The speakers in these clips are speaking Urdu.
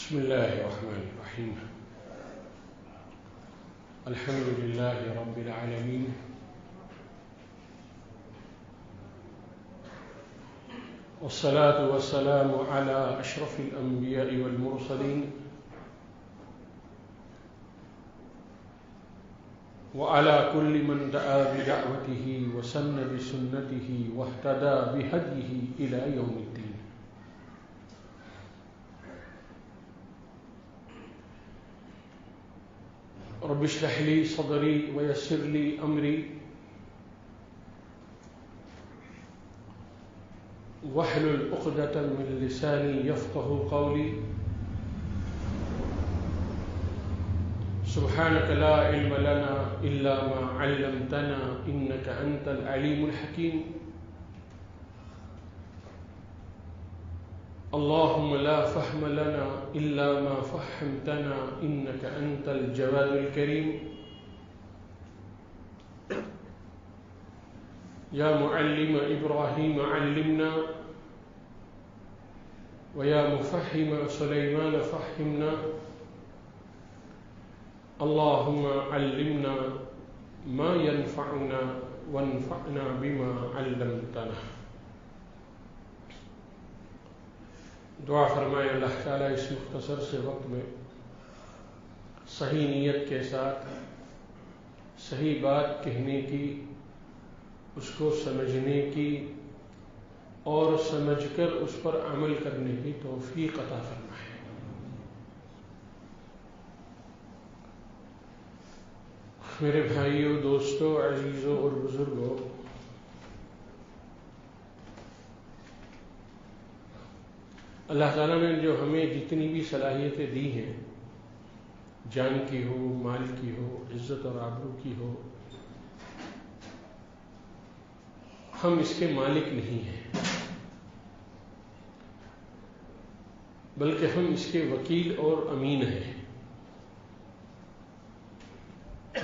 بسم الله الرحمن الرحيم. الحمد لله رب العالمين، والصلاة والسلام على أشرف الأنبياء والمرسلين وعلى كل من دعا بدعوته وسن بسنته واهتدى بهديه إلى يوم الدين. رب اشرح لي صدري ويسر لي أمري واحلل عقدة من لساني يفقه قولي. سبحانك لا علم لنا إلا ما علمتنا إنك أنت العليم الحكيم. اللهم لا فهم لنا إلا ما فهمتنا إنك أنت الجواد الكريم. يا معلم إبراهيم علمنا، ويا مفهم سليمان فهمنا. اللهم علمنا ما ينفعنا وانفعنا بما علمتنا. دعا فرمائے اللہ تعالیٰ اس مختصر سے وقت میں صحیح نیت کے ساتھ صحیح بات کہنے کی، اس کو سمجھنے کی اور سمجھ کر اس پر عمل کرنے کی توفیق عطا فرمائے. میرے بھائیوں، دوستوں، عزیزوں اور بزرگوں، اللہ تعالیٰ نے جو ہمیں جتنی بھی صلاحیتیں دی ہیں، جان کی ہو، مال کی ہو، عزت اور آبرو کی ہو، ہم اس کے مالک نہیں ہیں، بلکہ ہم اس کے وکیل اور امین ہیں.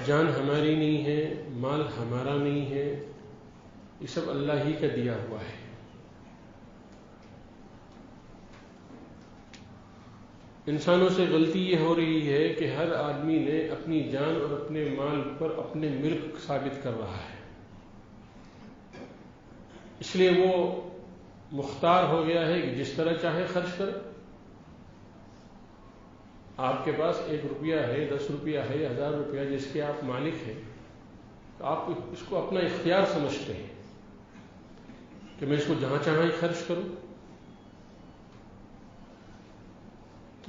جان ہماری نہیں ہے، مال ہمارا نہیں ہے، یہ سب اللہ ہی کا دیا ہوا ہے. انسانوں سے غلطی یہ ہو رہی ہے کہ ہر آدمی نے اپنی جان اور اپنے مال پر اپنے ملک ثابت کر رہا ہے. اس لیے وہ مختار ہو گیا ہے کہ جس طرح چاہے خرچ کرے. آپ کے پاس 1 روپیہ ہے، 10 روپیہ ہے، 1000 روپیہ، جس کے آپ مالک ہیں، تو آپ اس کو اپنا اختیار سمجھتے ہیں کہ میں اس کو جہاں چاہیں خرچ کروں.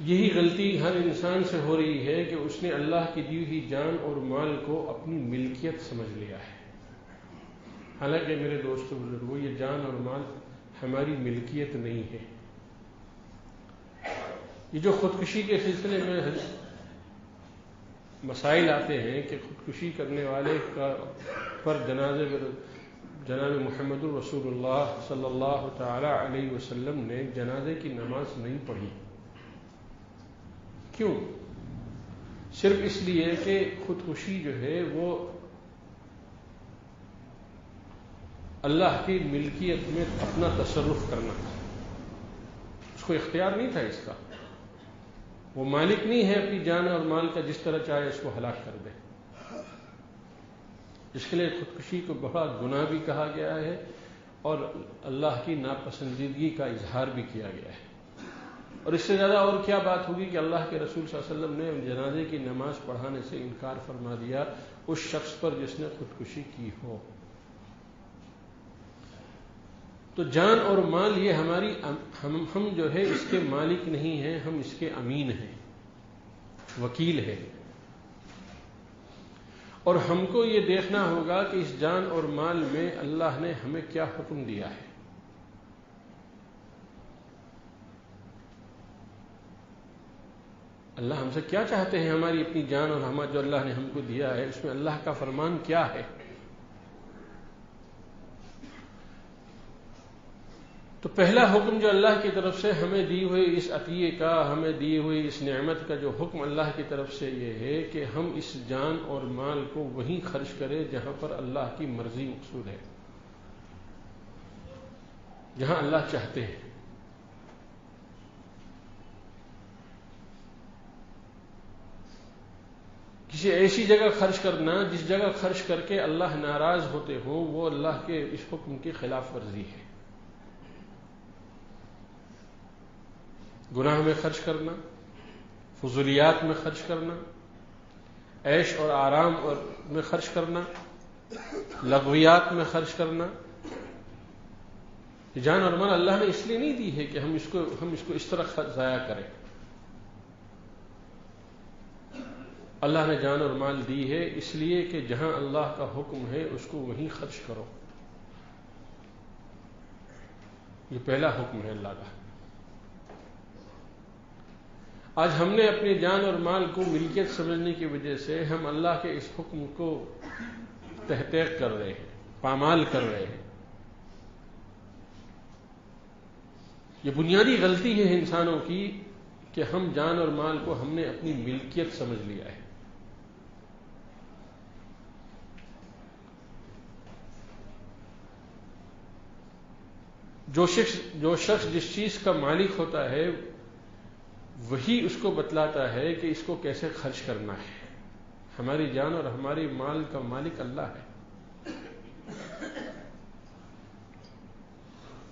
یہی غلطی ہر انسان سے ہو رہی ہے کہ اس نے اللہ کی دی ہوئی جان اور مال کو اپنی ملکیت سمجھ لیا ہے. حالانکہ میرے دوستو بزرگوں، یہ جان اور مال ہماری ملکیت نہیں ہے. یہ جو خودکشی کے سلسلے میں مسائل آتے ہیں کہ خودکشی کرنے والے پر جناب محمد الرسول اللہ صلی اللہ تعالی علیہ وسلم نے جنازے کی نماز نہیں پڑھی. کیوں؟ صرف اس لیے کہ خودکشی جو ہے وہ اللہ کی ملکیت میں اپنا تصرف کرنا تھا. اس کو اختیار نہیں تھا اس کا. وہ مالک نہیں ہے اپنی جان اور مال کا جس طرح چاہے اس کو ہلاک کر دے. اس کے لیے خودکشی کو بڑا گناہ بھی کہا گیا ہے اور اللہ کی ناپسندیدگی کا اظہار بھی کیا گیا ہے. اور اس سے زیادہ اور کیا بات ہوگی کہ اللہ کے رسول صلی اللہ علیہ وسلم نے جنازے کی نماز پڑھانے سے انکار فرما دیا اس شخص پر جس نے خودکشی کی ہو. تو جان اور مال یہ ہماری ہم جو ہے اس کے مالک نہیں ہیں، ہم اس کے امین ہیں، وکیل ہیں. اور ہم کو یہ دیکھنا ہوگا کہ اس جان اور مال میں اللہ نے ہمیں کیا حکم دیا ہے. اللہ ہم سے کیا چاہتے ہیں؟ ہماری اپنی جان اور جو اللہ نے ہم کو دیا ہے اس میں اللہ کا فرمان کیا ہے؟ تو پہلا حکم جو اللہ کی طرف سے ہمیں دی ہوئی اس عطیے کا، ہمیں دی ہوئی اس نعمت کا جو حکم اللہ کی طرف سے یہ ہے کہ ہم اس جان اور مال کو وہیں خرچ کریں جہاں پر اللہ کی مرضی مقصود ہے، جہاں اللہ چاہتے ہیں. کسی ایسی جگہ خرچ کرنا جس جگہ خرچ کر کے اللہ ناراض ہوتے ہوں، وہ اللہ کے اس حکم کی خلاف ورزی ہے۔ گناہ میں خرچ کرنا، فضولیات میں خرچ کرنا، عیش اور آرام میں خرچ کرنا، لغویات میں خرچ کرنا، جان اور مال اللہ نے اس لیے نہیں دی ہے کہ ہم اس کو اس طرح ضائع کریں۔ اللہ نے جان اور مال دی ہے اس لیے کہ جہاں اللہ کا حکم ہے اس کو وہیں خرچ کرو۔ یہ پہلا حکم ہے اللہ کا۔ آج ہم نے اپنی جان اور مال کو ملکیت سمجھنے کی وجہ سے ہم اللہ کے اس حکم کو تحقیق کر رہے ہیں، پامال کر رہے ہیں۔ یہ بنیادی غلطی ہے انسانوں کی کہ ہم جان اور مال کو ہم نے اپنی ملکیت سمجھ لیا ہے۔ جو شخص جس چیز کا مالک ہوتا ہے وہی اس کو بتلاتا ہے کہ اس کو کیسے خرچ کرنا ہے۔ ہماری جان اور ہماری مال کا مالک اللہ ہے،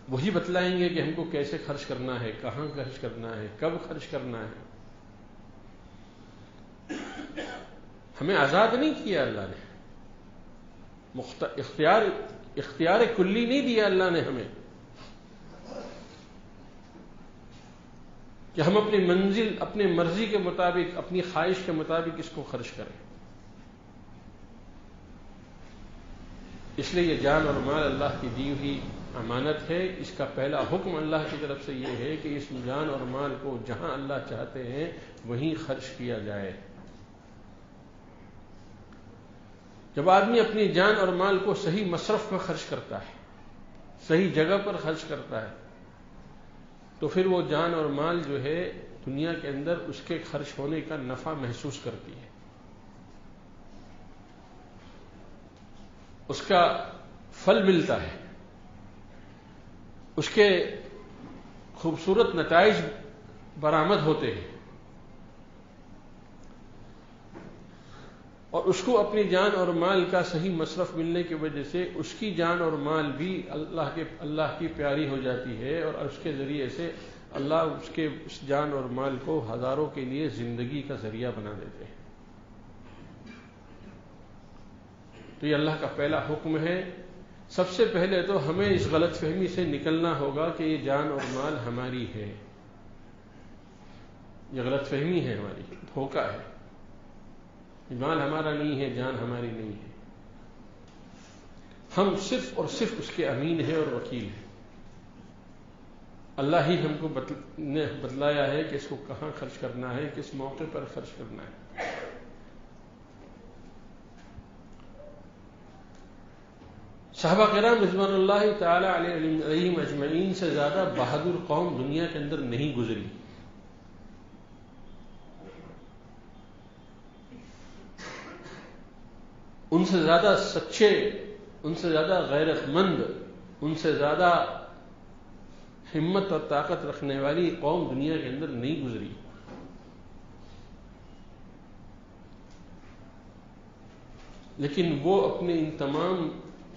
وہی بتلائیں گے کہ ہم کو کیسے خرچ کرنا ہے، کہاں خرچ کرنا ہے، کب خرچ کرنا ہے۔ ہمیں آزاد نہیں کیا اللہ نے، اختیار کلی نہیں دیا اللہ نے ہمیں کہ ہم اپنی منزل اپنی مرضی کے مطابق، اپنی خواہش کے مطابق اس کو خرچ کریں۔ اس لیے یہ جان اور مال اللہ کی دی ہوئی امانت ہے۔ اس کا پہلا حکم اللہ کی طرف سے یہ ہے کہ اس جان اور مال کو جہاں اللہ چاہتے ہیں وہیں خرچ کیا جائے۔ جب آدمی اپنی جان اور مال کو صحیح مصرف میں خرچ کرتا ہے، صحیح جگہ پر خرچ کرتا ہے، تو پھر وہ جان اور مال جو ہے دنیا کے اندر اس کے خرچ ہونے کا نفع محسوس کرتی ہے، اس کا پھل ملتا ہے، اس کے خوبصورت نتائج برآمد ہوتے ہیں، اور اس کو اپنی جان اور مال کا صحیح مصرف ملنے کی وجہ سے اس کی جان اور مال بھی اللہ کی پیاری ہو جاتی ہے، اور اس کے ذریعے سے اللہ اس جان اور مال کو ہزاروں کے لیے زندگی کا ذریعہ بنا دیتے ہیں۔ تو یہ اللہ کا پہلا حکم ہے۔ سب سے پہلے تو ہمیں اس غلط فہمی سے نکلنا ہوگا کہ یہ جان اور مال ہماری ہے۔ یہ غلط فہمی ہے، ہماری دھوکہ ہے۔ مال ہمارا نہیں ہے، جان ہماری نہیں ہے، ہم صرف اور صرف اس کے امین ہیں اور وکیل ہیں۔ اللہ ہی ہم کو نے بتلایا ہے کہ اس کو کہاں خرچ کرنا ہے، کس موقع پر خرچ کرنا ہے۔ صحابہ کرام رضوان اللہ تعالی علیہم اجمعین سے زیادہ بہادر قوم دنیا کے اندر نہیں گزری۔ ان سے زیادہ سچے، ان سے زیادہ غیرت مند، ان سے زیادہ ہمت اور طاقت رکھنے والی قوم دنیا کے اندر نہیں گزری۔ لیکن وہ اپنے ان تمام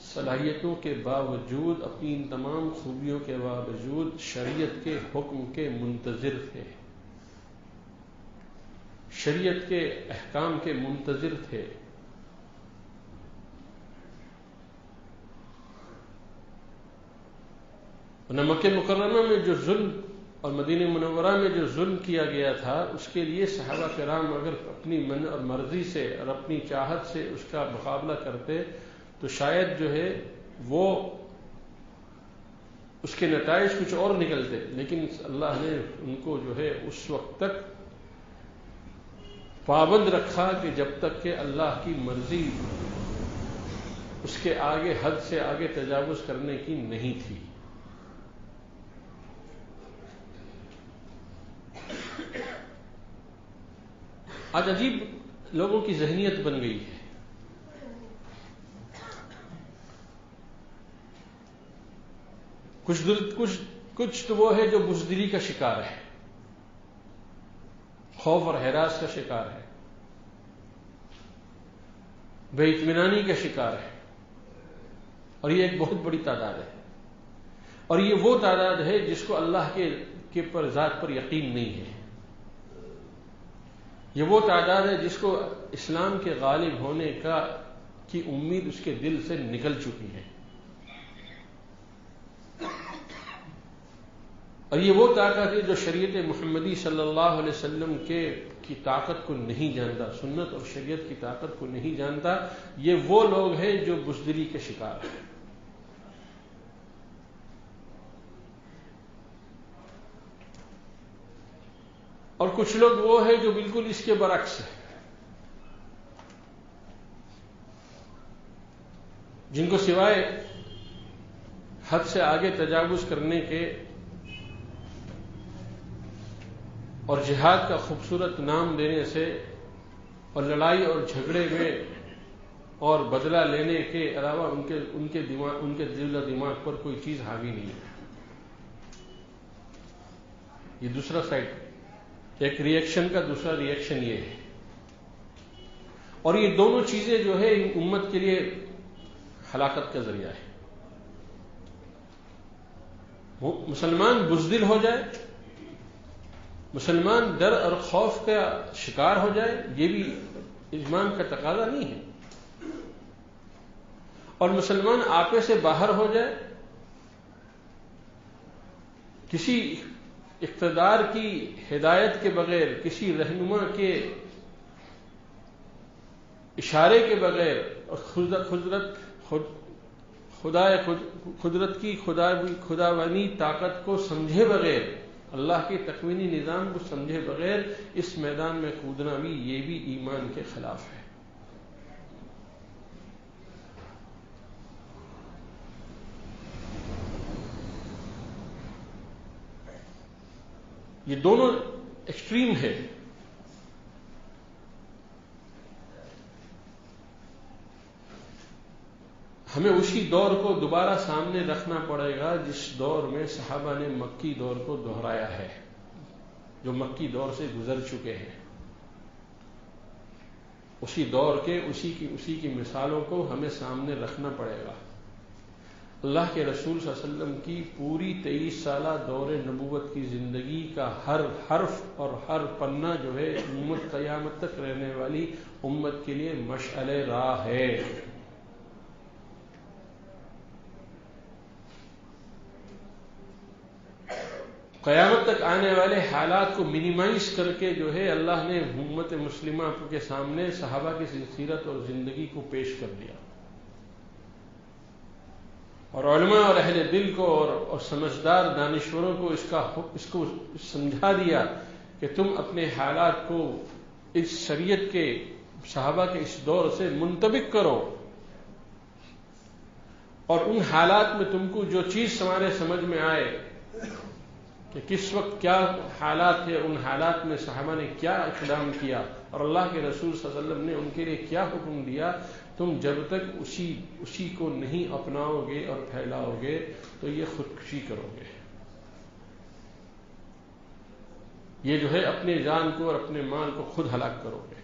صلاحیتوں کے باوجود، اپنی ان تمام خوبیوں کے باوجود شریعت کے حکم کے منتظر تھے، شریعت کے احکام کے منتظر تھے۔ مکہ مکرمہ میں جو ظلم اور مدینہ منورہ میں جو ظلم کیا گیا تھا، اس کے لیے صحابہ کرام اگر اپنی من اور مرضی سے اور اپنی چاہت سے اس کا مقابلہ کرتے تو شاید جو ہے وہ اس کے نتائج کچھ اور نکلتے، لیکن اللہ نے ان کو جو ہے اس وقت تک پابند رکھا کہ جب تک کہ اللہ کی مرضی اس کے آگے حد سے آگے تجاوز کرنے کی نہیں تھی۔ آج عجیب لوگوں کی ذہنیت بن گئی ہے۔ کچھ تو وہ ہے جو بزدلی کا شکار ہے، خوف اور ہراس کا شکار ہے، بے اطمینانی کا شکار ہے، اور یہ ایک بہت بڑی تعداد ہے، اور یہ وہ تعداد ہے جس کو اللہ کے پر ذات پر یقین نہیں ہے۔ یہ وہ تعداد ہے جس کو اسلام کے غالب ہونے کی امید اس کے دل سے نکل چکی ہے، اور یہ وہ طاقت ہے جو شریعت محمدی صلی اللہ علیہ وسلم کی طاقت کو نہیں جانتا، سنت اور شریعت کی طاقت کو نہیں جانتا۔ یہ وہ لوگ ہیں جو بزدلی کے شکار ہیں۔ اور کچھ لوگ وہ ہیں جو بالکل اس کے برعکس ہیں، جن کو سوائے حد سے آگے تجاوز کرنے کے اور جہاد کا خوبصورت نام دینے سے اور لڑائی اور جھگڑے میں اور بدلہ لینے کے علاوہ ان کے دل و دماغ پر کوئی چیز حاوی نہیں ہے۔ یہ دوسرا سائڈ، ایک ریئیکشن کا دوسرا ریئیکشن یہ ہے، اور یہ دونوں چیزیں جو ہے امت کے لیے ہلاکت کا ذریعہ ہے۔ مسلمان بزدل ہو جائے، مسلمان ڈر اور خوف کا شکار ہو جائے، یہ بھی ایمان کا تقاضا نہیں ہے، اور مسلمان آپے سے باہر ہو جائے، کسی اقتدار کی ہدایت کے بغیر، کسی رہنما کے اشارے کے بغیر، اور قدرت کی خداوندی طاقت کو سمجھے بغیر، اللہ کے تکوینی نظام کو سمجھے بغیر اس میدان میں کودنا بھی، یہ بھی ایمان کے خلاف ہے۔ یہ دونوں ایکسٹریم ہے۔ ہمیں اسی دور کو دوبارہ سامنے رکھنا پڑے گا جس دور میں صحابہ نے مکی دور کو دہرایا ہے، جو مکی دور سے گزر چکے ہیں۔ اسی دور کے اسی کی مثالوں کو ہمیں سامنے رکھنا پڑے گا۔ اللہ کے رسول صلی اللہ علیہ وسلم کی پوری 23 سالہ دور نبوت کی زندگی کا ہر حرف اور ہر پنہ جو ہے امت قیامت تک رہنے والی امت کے لیے مشعل راہ ہے۔ قیامت تک آنے والے حالات کو منیمائز کر کے جو ہے اللہ نے امت مسلمہ کے سامنے صحابہ کی سیرت اور زندگی کو پیش کر دیا، اور علماء اور اہل دل کو اور سمجھدار دانشوروں کو اس کو سمجھا دیا کہ تم اپنے حالات کو اس شریعت کے صحابہ کے اس دور سے منطبق کرو، اور ان حالات میں تم کو جو چیز تمہارے سمجھ میں آئے کہ کس وقت کیا حالات ہے، ان حالات میں صحابہ نے کیا اقدام کیا اور اللہ کے رسول صلی اللہ علیہ وسلم نے ان کے لیے کیا حکم دیا، تم جب تک اسی کو نہیں اپناؤ گے اور پھیلاؤ گے تو یہ خودکشی کرو گے۔ یہ جو ہے اپنے جان کو اور اپنے مال کو خود ہلاک کرو گے۔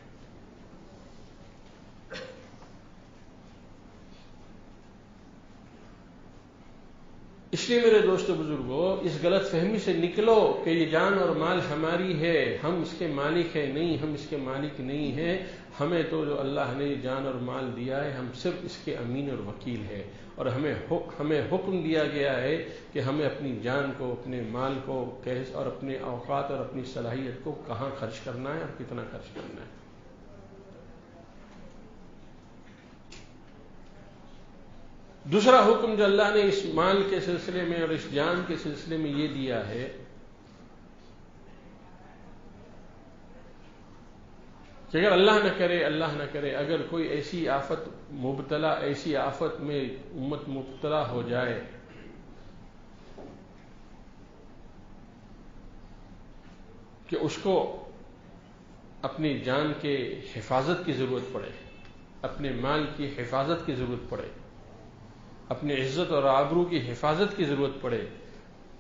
اس لیے میرے دوستو بزرگوں، اس غلط فہمی سے نکلو کہ یہ جان اور مال ہماری ہے، ہم اس کے مالک ہیں، نہیں، ہم اس کے مالک نہیں ہیں، ہمیں تو جو اللہ نے جان اور مال دیا ہے ہم صرف اس کے امین اور وکیل ہیں، اور ہمیں حکم دیا گیا ہے کہ ہمیں اپنی جان کو، اپنے مال کو اور اپنے اوقات اور اپنی صلاحیت کو کہاں خرچ کرنا ہے اور کتنا خرچ کرنا ہے۔ دوسرا حکم جو اللہ نے اس مال کے سلسلے میں اور اس جان کے سلسلے میں یہ دیا ہے کہ اگر اللہ نہ کرے اگر کوئی ایسی آفت میں امت مبتلا ہو جائے کہ اس کو اپنی جان کے حفاظت کی ضرورت پڑے، اپنے مال کی حفاظت کی ضرورت پڑے، اپنی عزت اور آبرو کی حفاظت کی ضرورت پڑے،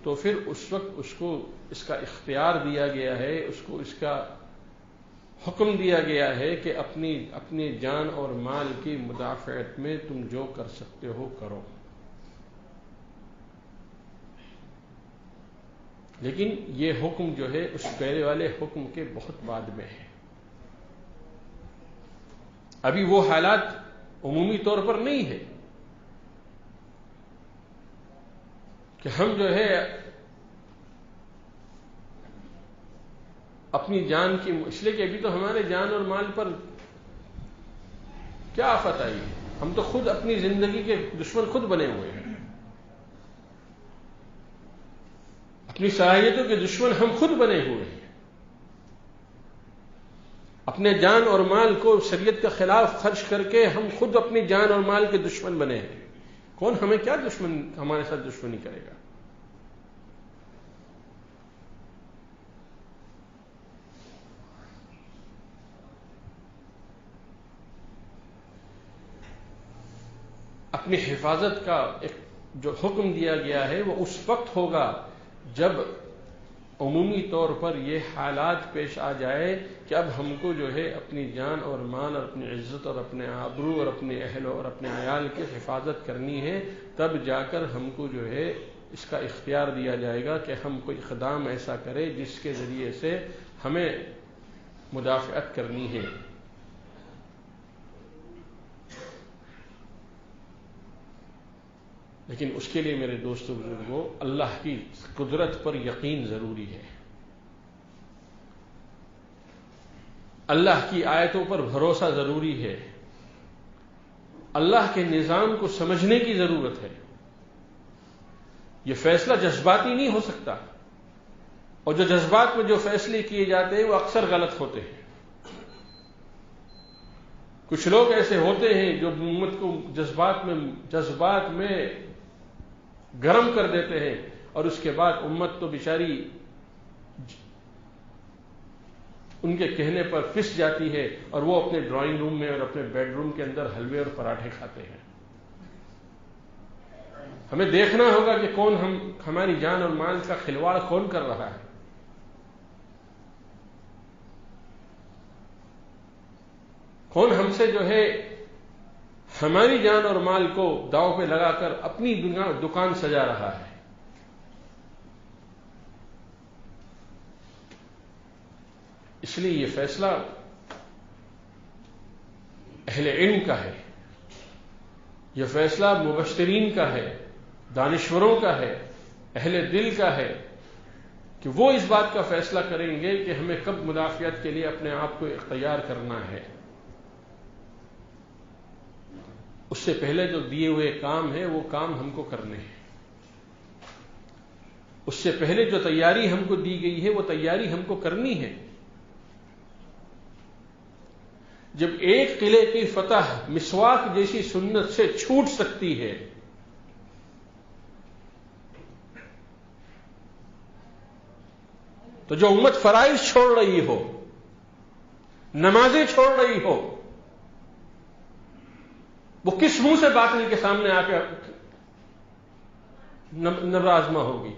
تو پھر اس وقت اس کو اس کا اختیار دیا گیا ہے، اس کو اس کا حکم دیا گیا ہے کہ اپنی جان اور مال کی مدافعت میں تم جو کر سکتے ہو کرو، لیکن یہ حکم جو ہے اس پہلے والے حکم کے بہت بعد میں ہے۔ ابھی وہ حالات عمومی طور پر نہیں ہے کہ ہم جو ہے اپنی جان کی، اس لیے کہ ابھی تو ہمارے جان اور مال پر کیا آفت آئی ہے، ہم تو خود اپنی زندگی کے دشمن خود بنے ہوئے ہیں، اپنی صلاحیتوں کے دشمن ہم خود بنے ہوئے ہیں، اپنے جان اور مال کو شریعت کے خلاف خرچ کر کے ہم خود اپنی جان اور مال کے دشمن بنے ہیں۔ کون ہمیں کیا ہمارے ساتھ دشمنی کرے گا؟ اپنی حفاظت کا ایک جو حکم دیا گیا ہے وہ اس وقت ہوگا جب عمومی طور پر یہ حالات پیش آ جائے کہ اب ہم کو جو ہے اپنی جان اور مال اور اپنی عزت اور اپنے آبرو اور اپنے اہل اور اپنے عیال کی حفاظت کرنی ہے، تب جا کر ہم کو جو ہے اس کا اختیار دیا جائے گا کہ ہم کوئی اقدام ایسا کرے جس کے ذریعے سے ہمیں مدافعت کرنی ہے۔ لیکن اس کے لیے میرے دوستو بزرگوں، اللہ کی قدرت پر یقین ضروری ہے، اللہ کی آیتوں پر بھروسہ ضروری ہے، اللہ کے نظام کو سمجھنے کی ضرورت ہے۔ یہ فیصلہ جذباتی نہیں ہو سکتا، اور جو جذبات میں جو فیصلے کیے جاتے ہیں وہ اکثر غلط ہوتے ہیں۔ کچھ لوگ ایسے ہوتے ہیں جو امت کو جذبات میں گرم کر دیتے ہیں، اور اس کے بعد امت تو بیچاری ان کے کہنے پر پس جاتی ہے، اور وہ اپنے ڈرائنگ روم میں اور اپنے بیڈ روم کے اندر حلوے اور پراٹھے کھاتے ہیں۔ ہمیں دیکھنا ہوگا کہ کون ہماری جان اور مال کا کھلواڑ کون کر رہا ہے۔ کون ہم سے جو ہے ہماری جان اور مال کو داؤ پہ لگا کر اپنی دکان سجا رہا ہے۔ اس لیے یہ فیصلہ اہل علم کا ہے، یہ فیصلہ مبشرین کا ہے، دانشوروں کا ہے، اہل دل کا ہے، کہ وہ اس بات کا فیصلہ کریں گے کہ ہمیں کب مدافعت کے لیے اپنے آپ کو اختیار کرنا ہے۔ اس سے پہلے جو دیے ہوئے کام ہے وہ کام ہم کو کرنے ہیں، اس سے پہلے جو تیاری ہم کو دی گئی ہے وہ تیاری ہم کو کرنی ہے۔ جب ایک قلعے کی فتح مسواک جیسی سنت سے چھوٹ سکتی ہے، تو جو امت فرائض چھوڑ رہی ہو، نمازیں چھوڑ رہی ہو، وہ کس منہ سے باطل کے سامنے آ کے نبرآزما ہوگی؟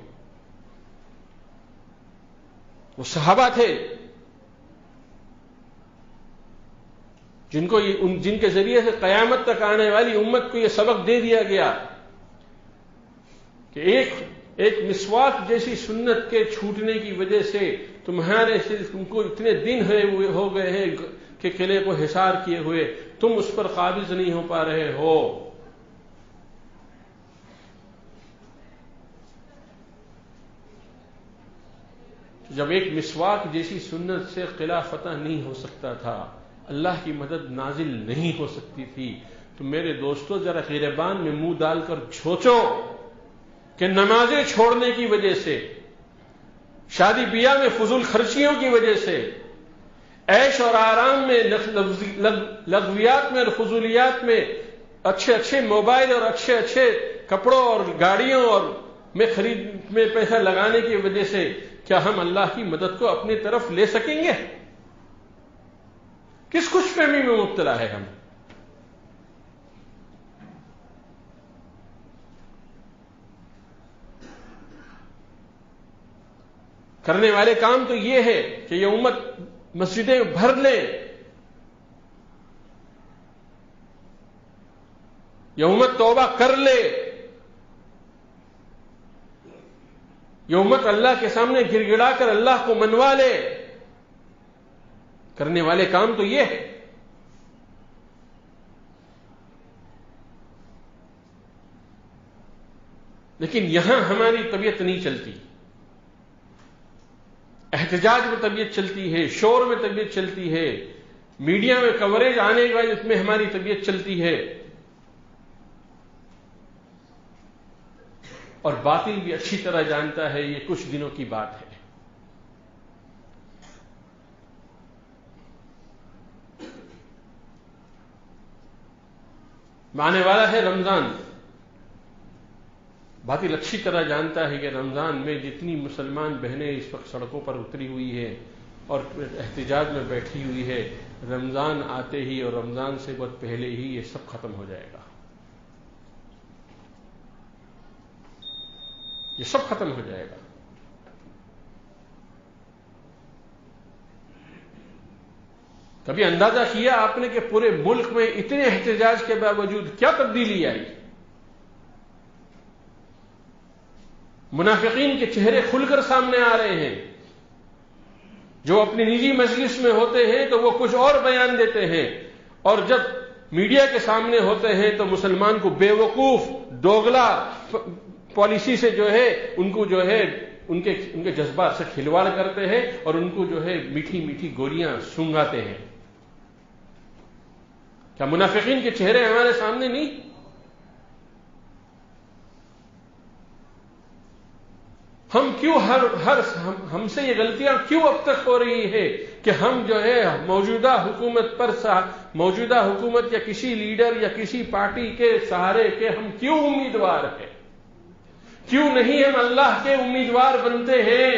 وہ صحابہ تھے جن کے ذریعے سے قیامت تک آنے والی امت کو یہ سبق دے دیا گیا کہ ایک مسواک جیسی سنت کے چھوٹنے کی وجہ سے تم کو اتنے دن ہو گئے ہیں کہ قلعے کو حصار کیے ہوئے، تم اس پر قابض نہیں ہو پا رہے ہو۔ جب ایک مسواک جیسی سنت سے قلعہ فتح نہیں ہو سکتا تھا، اللہ کی مدد نازل نہیں ہو سکتی تھی، تو میرے دوستو ذرا گریبان میں منہ ڈال کر سوچو کہ نمازیں چھوڑنے کی وجہ سے، شادی بیاہ میں فضول خرچیوں کی وجہ سے، عیش اور آرام میں، لغویات میں اور فضولیات میں، اچھے موبائل اور اچھے کپڑوں اور گاڑیوں اور خرید میں پیسہ لگانے کی وجہ سے کیا ہم اللہ کی مدد کو اپنی طرف لے سکیں گے؟ کس خوش فہمی میں مبتلا ہے ہم؟ کرنے والے کام تو یہ ہے کہ یہ امت مسجدیں بھر لیں. یہ امت توبہ کر لے. یہ امت اللہ کے سامنے گر گڑا کر اللہ کو منوا لے. کرنے والے کام تو یہ ہے. لیکن یہاں ہماری طبیعت نہیں چلتی. احتجاج میں طبیعت چلتی ہے، شور میں طبیعت چلتی ہے، میڈیا میں کوریج آنے کے بعد اس میں ہماری طبیعت چلتی ہے. اور باطل بھی اچھی طرح جانتا ہے یہ کچھ دنوں کی بات ہے. آنے والا ہے رمضان. باطل اچھی طرح جانتا ہے کہ رمضان میں جتنی مسلمان بہنیں اس وقت سڑکوں پر اتری ہوئی ہے اور احتجاج میں بیٹھی ہوئی ہے، رمضان آتے ہی اور رمضان سے بہت پہلے ہی یہ سب ختم ہو جائے گا. یہ سب ختم ہو جائے گا. کبھی اندازہ کیا آپ نے کہ پورے ملک میں اتنے احتجاج کے باوجود کیا تبدیلی آئی؟ منافقین کے چہرے کھل کر سامنے آ رہے ہیں. جو اپنی نجی مجلس میں ہوتے ہیں تو وہ کچھ اور بیان دیتے ہیں، اور جب میڈیا کے سامنے ہوتے ہیں تو مسلمان کو بے وقوف دوگلا پالیسی سے جو ہے ان کو جو ہے ان کے جذبات سے کھلواڑ کرتے ہیں اور ان کو جو ہے میٹھی میٹھی گولیاں سونگاتے ہیں. کیا منافقین کے چہرے ہمارے سامنے نہیں؟ ہم کیوں ہم سے یہ غلطیاں کیوں اب تک ہو رہی ہے کہ ہم جو ہے موجودہ حکومت یا کسی لیڈر یا کسی پارٹی کے سہارے کے ہم کیوں امیدوار ہیں؟ کیوں نہیں ہم اللہ کے امیدوار بنتے ہیں؟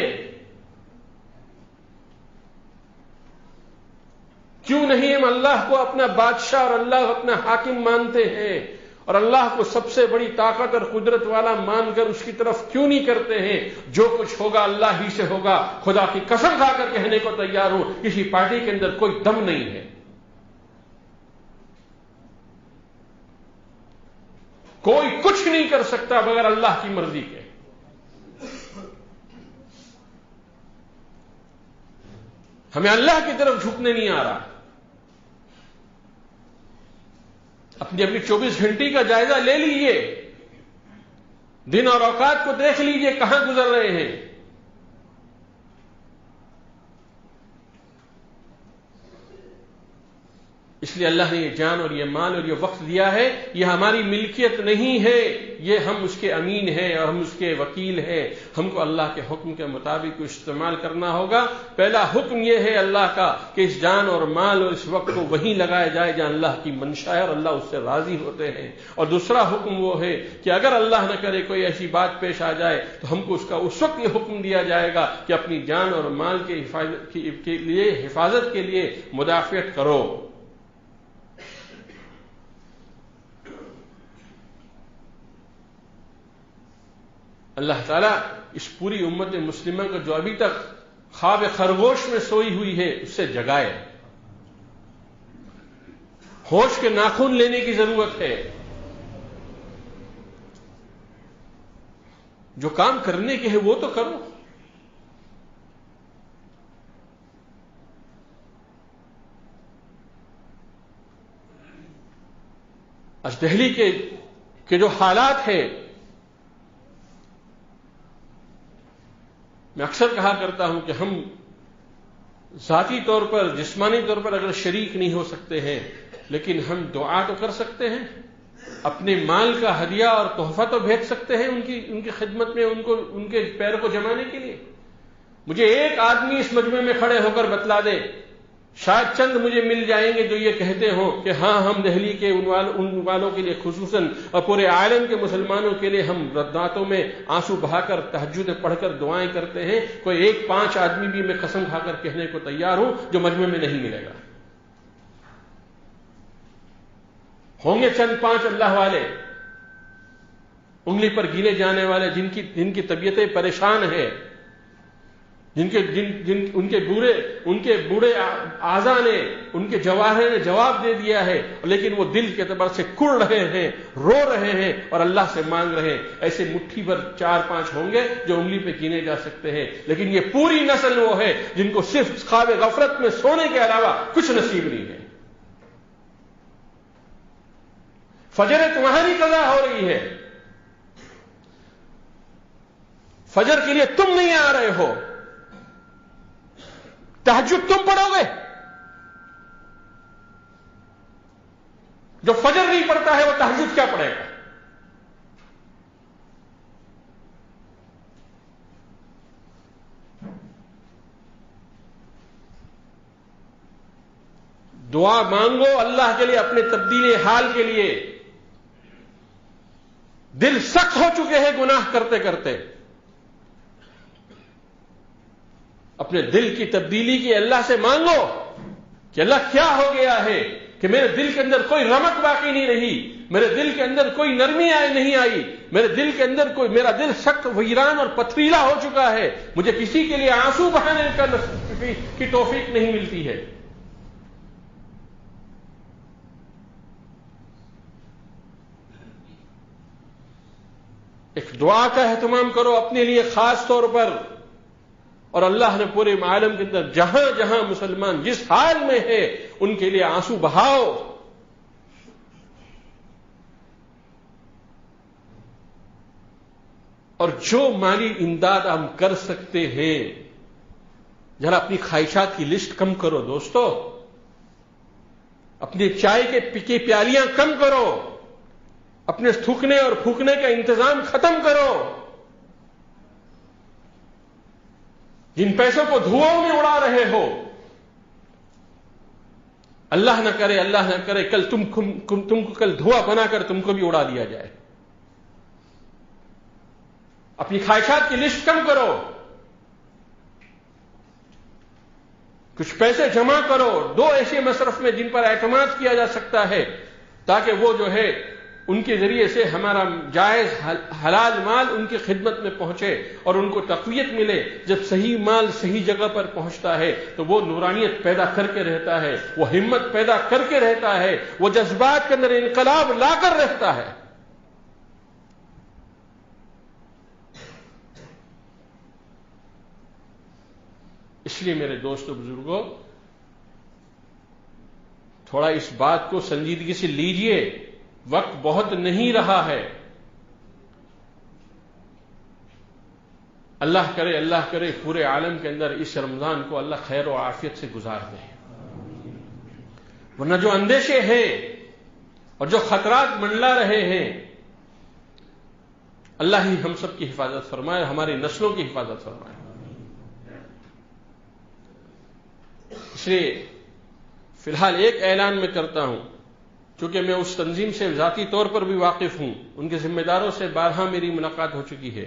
کیوں نہیں ہم اللہ کو اپنا بادشاہ اور اللہ کو اپنا حاکم مانتے ہیں اور اللہ کو سب سے بڑی طاقت اور قدرت والا مان کر اس کی طرف کیوں نہیں کرتے ہیں؟ جو کچھ ہوگا اللہ ہی سے ہوگا. خدا کی قسم کھا کر کہنے کو تیار ہوں کسی پارٹی کے اندر کوئی دم نہیں ہے. کوئی کچھ نہیں کر سکتا بغیر اللہ کی مرضی کے. ہمیں اللہ کی طرف جھکنے نہیں آ رہا. اپنی 24 گھنٹے کا جائزہ لے لیجئے، دن اور اوقات کو دیکھ لیجئے کہاں گزر رہے ہیں. اس لیے اللہ نے یہ جان اور یہ مال اور یہ وقت دیا ہے. یہ ہماری ملکیت نہیں ہے، یہ ہم اس کے امین ہیں اور ہم اس کے وکیل ہیں. ہم کو اللہ کے حکم کے مطابق استعمال کرنا ہوگا. پہلا حکم یہ ہے اللہ کا کہ اس جان اور مال اور اس وقت کو وہیں لگایا جائے جہاں اللہ کی منشا ہے اور اللہ اس سے راضی ہوتے ہیں. اور دوسرا حکم وہ ہے کہ اگر اللہ نہ کرے کوئی ایسی بات پیش آ جائے تو ہم کو اس وقت یہ حکم دیا جائے گا کہ اپنی جان اور مال کے حفاظت کے لیے مدافعت کرو. اللہ تعالیٰ اس پوری امت مسلمہ کو جو ابھی تک خواب خرگوش میں سوئی ہوئی ہے اس سے جگائے. ہوش کے ناخن لینے کی ضرورت ہے. جو کام کرنے کے ہیں وہ تو کرو. آج دہلی کے جو حالات ہیں، میں اکثر کہا کرتا ہوں کہ ہم ذاتی طور پر جسمانی طور پر اگر شریک نہیں ہو سکتے ہیں لیکن ہم دعا تو کر سکتے ہیں. اپنے مال کا ہدیہ اور تحفہ تو بھیج سکتے ہیں ان کی خدمت میں، ان کے پیر کو جمانے کے لیے. مجھے ایک آدمی اس مجمع میں کھڑے ہو کر بتلا دے، شاید چند مجھے مل جائیں گے جو یہ کہتے ہوں کہ ہاں ہم دہلی کے ان والوں کے لیے خصوصاً اور پورے عالم کے مسلمانوں کے لیے ہم راتوں میں آنسو بہا کر تہجد پڑھ کر دعائیں کرتے ہیں. کوئی 1-5 آدمی بھی میں قسم کھا کر کہنے کو تیار ہوں جو مجمع میں نہیں ملے گا. ہوں گے چند 5 اللہ والے، انگلی پر گینے جانے والے جن کی طبیعتیں پریشان ہے. ان کے بوڑھے اعضاء نے، ان کے جواہر نے جواب دے دیا ہے، لیکن وہ دل کے اعتبار سے کڑ رہے ہیں، رو رہے ہیں اور اللہ سے مانگ رہے ہیں۔ ایسے مٹھی بھر 4-5 ہوں گے جو انگلی پہ گنے جا سکتے ہیں، لیکن یہ پوری نسل وہ ہے جن کو صرف خواب غفلت میں سونے کے علاوہ کچھ نصیب نہیں ہے۔ فجر تمہاری قضا ہو رہی ہے، فجر کے لیے تم نہیں آ رہے ہو، تہجد تم پڑھو گے؟ جو فجر نہیں پڑھتا ہے وہ تہجد کیا پڑھے گا؟ دعا مانگو اللہ کے لیے، اپنے تبدیلی حال کے لیے۔ دل سخت ہو چکے ہیں گناہ کرتے کرتے، اپنے دل کی تبدیلی کی اللہ سے مانگو کہ اللہ کیا ہو گیا ہے کہ میرے دل کے اندر کوئی رمق باقی نہیں رہی، میرے دل کے اندر کوئی نرمی نہیں آئی، میرے دل کے اندر میرا دل سخت ویران اور پتھریلا ہو چکا ہے، مجھے کسی کے لیے آنسو بہانے کی توفیق نہیں ملتی ہے۔ ایک دعا کا اہتمام کرو اپنے لیے خاص طور پر، اور اللہ نے پورے عالم کے اندر جہاں جہاں مسلمان جس حال میں ہے ان کے لیے آنسو بہاؤ۔ اور جو مالی امداد ہم کر سکتے ہیں، ذرا اپنی خواہشات کی لسٹ کم کرو دوستو، اپنے چائے کے پیالیاں کم کرو، اپنے تھوکنے اور پھونکنے کا انتظام ختم کرو۔ جن پیسوں کو دھواں میں اڑا رہے ہو، اللہ نہ کرے کل تم کو کل دھواں بنا کر تم کو بھی اڑا دیا جائے۔ اپنی خواہشات کی لسٹ کم کرو، کچھ پیسے جمع کرو، دو ایسے مصرف میں جن پر اعتماد کیا جا سکتا ہے، تاکہ وہ جو ہے ان کے ذریعے سے ہمارا جائز حلال مال ان کی خدمت میں پہنچے اور ان کو تقویت ملے۔ جب صحیح مال صحیح جگہ پر پہنچتا ہے تو وہ نورانیت پیدا کر کے رہتا ہے، وہ ہمت پیدا کر کے رہتا ہے، وہ جذبات کے اندر انقلاب لا کر رہتا ہے۔ اس لیے میرے دوستو بزرگوں، تھوڑا اس بات کو سنجیدگی سے لیجئے، وقت بہت نہیں رہا ہے۔ اللہ کرے پورے عالم کے اندر اس رمضان کو اللہ خیر و عافیت سے گزار دے، ورنہ جو اندیشے ہیں اور جو خطرات منڈلا رہے ہیں، اللہ ہی ہم سب کی حفاظت فرمائے، ہماری نسلوں کی حفاظت فرمائے۔ اس لیے فی الحال ایک اعلان میں کرتا ہوں، چونکہ میں اس تنظیم سے ذاتی طور پر بھی واقف ہوں، ان کے ذمہ داروں سے بارہا میری ملاقات ہو چکی ہے۔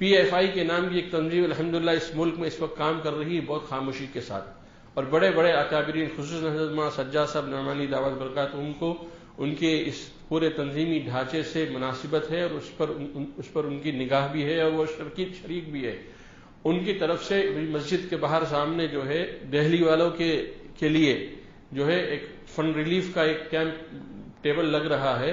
PFI کے نام کی ایک تنظیم الحمدللہ اس ملک میں اس وقت کام کر رہی ہے بہت خاموشی کے ساتھ، اور بڑے بڑے اکابرین خصوصاً حضرت مولانا سجاد صاحب نعمانی دعوت برکاتہم کو ان کے اس پورے تنظیمی ڈھانچے سے مناسبت ہے، اور اس پر ان کی نگاہ بھی ہے، اور وہ شریک بھی ہے۔ ان کی طرف سے مسجد کے باہر سامنے جو ہے دہلی والوں کے لیے جو ہے ایک فنڈ ریلیف کا ایک کیمپ ٹیبل لگ رہا ہے۔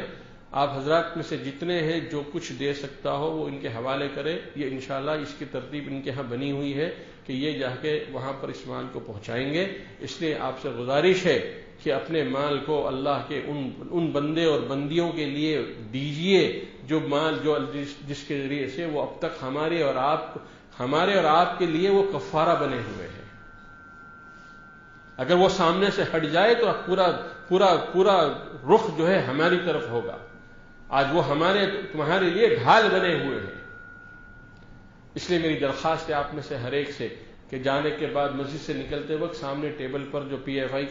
آپ حضرات میں سے جتنے ہیں جو کچھ دے سکتا ہو وہ ان کے حوالے کرے۔ یہ انشاءاللہ اس کی ترتیب ان کے ہاں بنی ہوئی ہے کہ یہ جا کے وہاں پر اس مال کو پہنچائیں گے۔ اس لیے آپ سے گزارش ہے کہ اپنے مال کو اللہ کے ان بندے اور بندیوں کے لیے دیجئے جو مال جس کے ذریعے سے وہ اب تک ہمارے اور آپ کے لیے وہ کفارہ بنے ہوئے ہیں۔ اگر وہ سامنے سے ہٹ جائے تو پورا رخ جو ہے ہماری طرف ہوگا۔ آج وہ تمہارے لیے ڈھال بنے ہوئے ہیں۔ اس لیے میری درخواست ہے آپ میں سے ہر ایک سے کہ جانے کے بعد مسجد سے نکلتے وقت سامنے ٹیبل پر جو PFI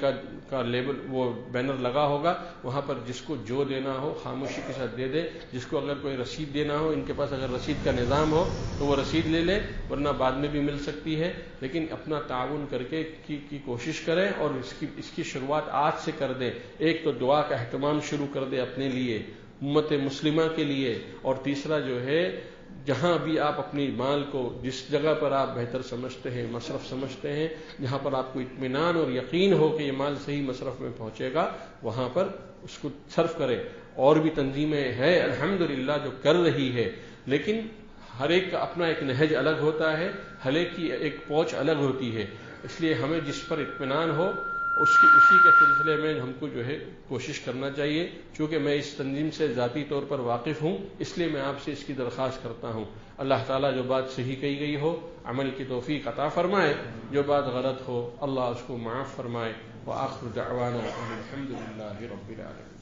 کا لیبل وہ بینر لگا ہوگا، وہاں پر جس کو جو دینا ہو خاموشی کے ساتھ دے دے۔ جس کو اگر کوئی رسید دینا ہو، ان کے پاس اگر رسید کا نظام ہو تو وہ رسید لے لے، ورنہ بعد میں بھی مل سکتی ہے۔ لیکن اپنا تعاون کر کے کی کوشش کریں اور اس کی شروعات آج سے کر دیں۔ ایک تو دعا کا اہتمام شروع کر دیں اپنے لیے، امت مسلمہ کے لیے، اور تیسرا جو ہے جہاں بھی آپ اپنی مال کو جس جگہ پر آپ بہتر سمجھتے ہیں، مصرف سمجھتے ہیں، جہاں پر آپ کو اطمینان اور یقین ہو کہ یہ مال صحیح مصرف میں پہنچے گا، وہاں پر اس کو صرف کریں۔ اور بھی تنظیمیں ہیں الحمدللہ جو کر رہی ہے، لیکن ہر ایک کا اپنا ایک نہج الگ ہوتا ہے، ہر ایک کی ایک پہنچ الگ ہوتی ہے، اس لیے ہمیں جس پر اطمینان ہو اسی کے سلسلے میں ہم کو جو ہے کوشش کرنا چاہیے۔ چونکہ میں اس تنظیم سے ذاتی طور پر واقف ہوں، اس لیے میں آپ سے اس کی درخواست کرتا ہوں۔ اللہ تعالیٰ جو بات صحیح کہی گئی ہو عمل کی توفیق عطا فرمائے، جو بات غلط ہو اللہ اس کو معاف فرمائے۔ وآخر دعوانا ان الحمد للہ رب العالمین۔